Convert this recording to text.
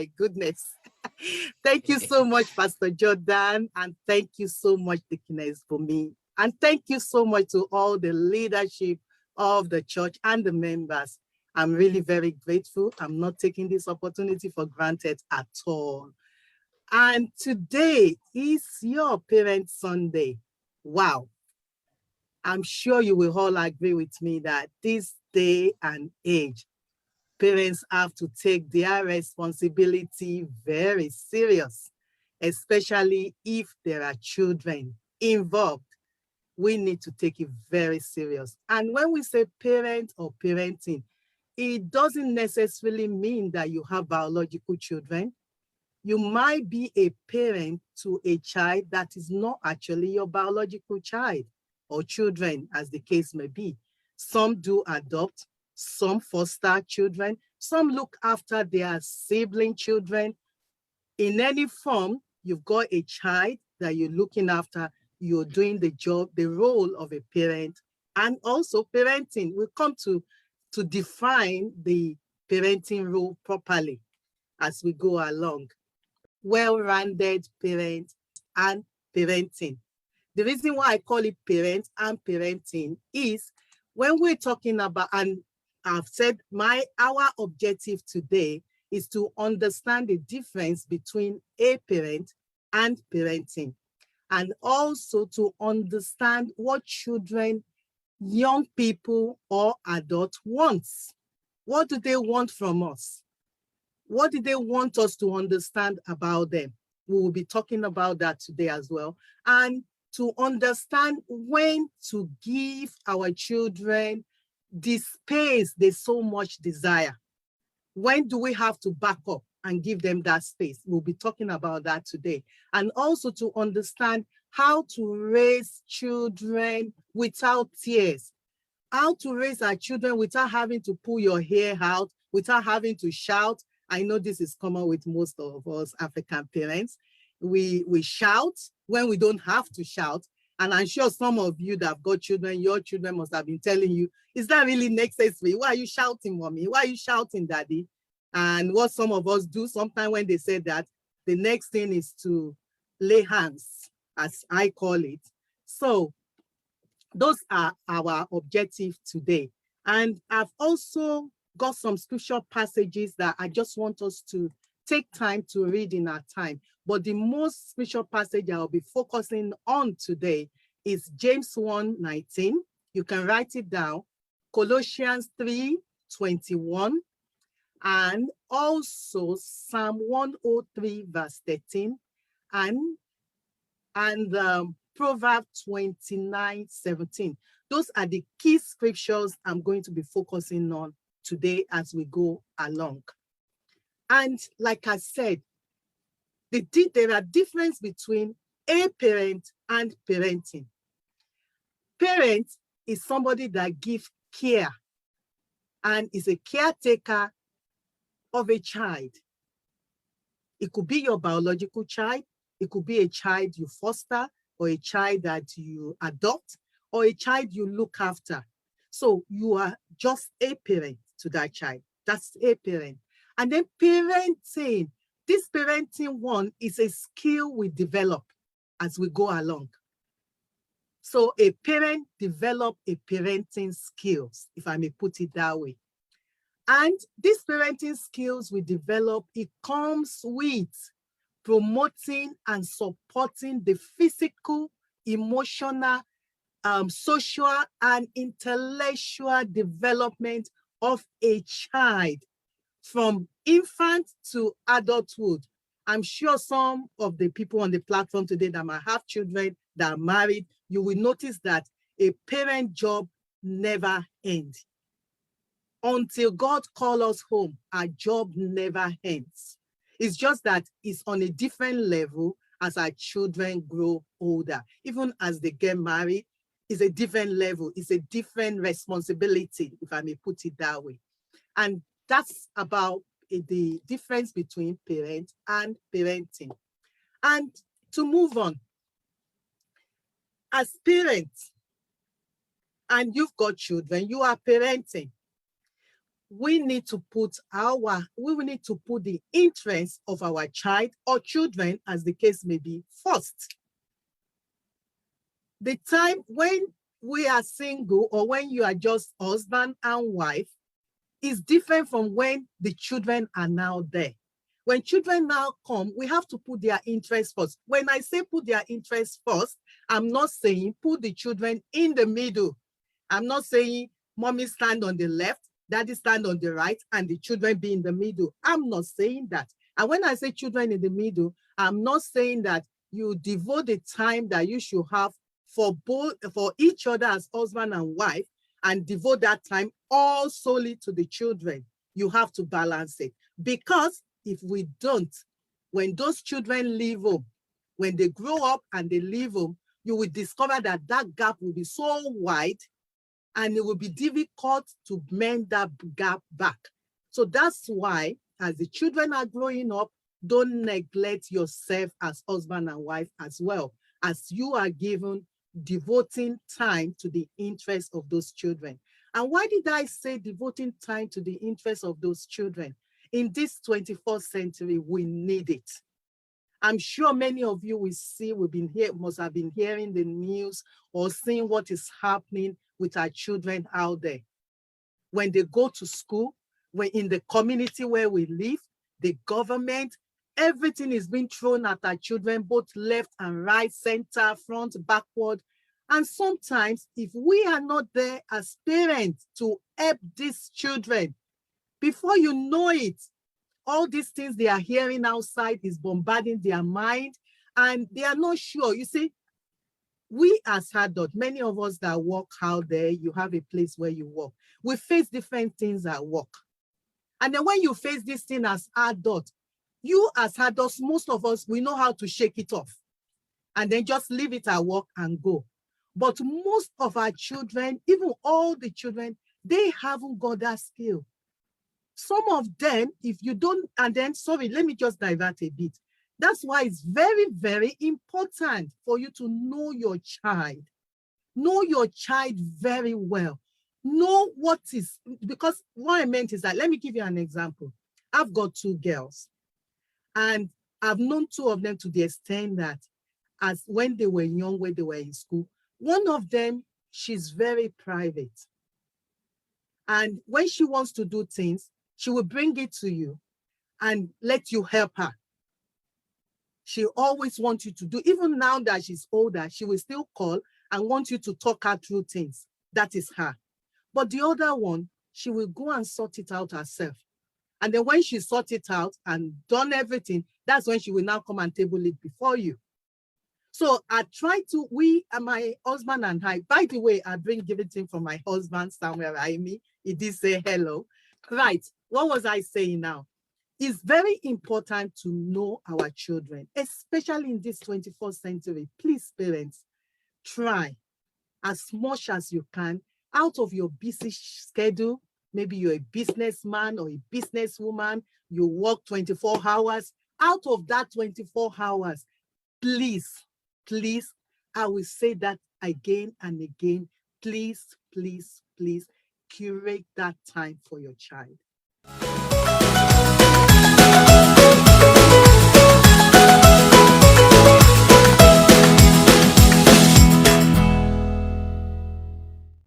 my goodness. Thank you so much, Pastor Jordan. And thank you so much, Deaconess, for me. And thank you so much to all the leadership of the church and the members. I'm really very grateful. I'm not taking this opportunity for granted at all. And today is your Parent Sunday. Wow. I'm sure you will all agree with me that this day and age, parents have to take their responsibility very serious, especially if there are children involved. We need to take it very serious. And when we say parent or parenting, it doesn't necessarily mean that you have biological children. You might be a parent to a child that is not actually your biological child or children, as the case may be. Some do adopt, some foster children, some look after their sibling children. In any form, you've got a child that you're looking after, you're doing the job, the role of a parent, and also parenting. We'll come to define the parenting role properly as we go along. Well-rounded parent and parenting. The reason why I call it parent and parenting is when we're talking about, and I've said our objective today is to understand the difference between a parent and parenting, and also to understand what children, young people, or adults want. What do they want from us? What do they want us to understand about them? We will be talking about that today as well. And to understand when to give our children the space they so much desire. When do we have to back up and give them that space? We'll be talking about that today. And also to understand how to raise children without tears. How to raise our children without having to pull your hair out, without having to shout. I know this is common with most of us African parents. We shout when we don't have to shout. And I'm sure some of you that have got children, your children must have been telling you, is that really necessary? Why are you shouting, mommy? Why are you shouting, daddy? And what some of us do, sometimes when they say that, the next thing is to lay hands, as I call it. So those are our objectives today. And I've also got some scripture passages that I just want us to take time to read in our time. But the most scripture passage I'll be focusing on today is James 1:19. You can write it down. Colossians 3:21. And also Psalm 103 verse 13. And Proverbs 29:17. Those are the key scriptures I'm going to be focusing on today as we go along. And like I said, there are differences between a parent and parenting. Parent is somebody that gives care and is a caretaker of a child. It could be your biological child, it could be a child you foster, or a child that you adopt, or a child you look after. So you are just a parent to that child. That's a parent. And then parenting. This parenting one is a skill we develop as we go along. So a parent develop a parenting skills, if I may put it that way. And these parenting skills we develop, it comes with promoting and supporting the physical, emotional, social, and intellectual development of a child from infant to adulthood. I'm sure some of the people on the platform today that might have children that are married, you will notice that a parent job never ends. Until God calls us home, our job never ends. It's just that it's on a different level as our children grow older. Even as they get married, it's a different level. It's a different responsibility, if I may put it that way. And that's about the difference between parent and parenting. And to move on, as parents, and you've got children, you are parenting. we need to put the interest of our child or children, as the case may be, first. The time when we are single or when you are just husband and wife is different from when the children are now there. When children now come, we have to put their interest first. When I say put their interest first, I'm not saying put the children in the middle. I'm not saying mommy stand on the left, daddy stand on the right, and the children be in the middle. I'm not saying that. And when I say children in the middle, I'm not saying that you devote the time that you should have for each other as husband and wife and devote that time all solely to the children. You have to balance it. Because if we don't, when those children leave home, when they grow up and they leave home, you will discover that that gap will be so wide and it will be difficult to mend that gap back. So that's why, as the children are growing up, don't neglect yourself as husband and wife as well, as you are devoting time to the interests of those children. And why did I say devoting time to the interests of those children? In this 21st century, we need it. I'm sure many of you must have been hearing the news or seeing what is happening with our children out there. When they go to school, when in the community where we live, the government, everything is being thrown at our children, both left and right, center, front, backward. And sometimes if we are not there as parents to help these children, before you know it, all these things they are hearing outside is bombarding their mind and they are not sure. You see, we as adults, many of us that work out there, you have a place where you work. We face different things at work. And then when you face this thing as adults, you as adults, most of us, we know how to shake it off and then just leave it at work and go. But most of our children, even all the children, they haven't got that skill. Some of them, if you don't, and then, sorry, let me just divert a bit. That's why it's very, very important for you to know your child. Know your child very well. Know what is, because what I meant is that, let me give you an example. I've got 2 girls, and I've known 2 of them to the extent that as when they were young, when they were in school, one of them, she's very private. And when she wants to do things, she will bring it to you and let you help her. She always wants you to do, even now that she's older, she will still call and want you to talk her through things. That is her. But the other one, she will go and sort it out herself. And then when she sorts it out and done everything, that's when she will now come and table it before you. So I try to, my husband and I, by the way, I bring everything from my husband, Samuel Raimi. He did say hello. Right, what was I saying now? It's very important to know our children, especially in this 21st century. Please, parents, try as much as you can out of your busy schedule. Maybe you're a businessman or a businesswoman, you work 24 hours. Out of that 24 hours, please, I will say that again and again, please, curate that time for your child.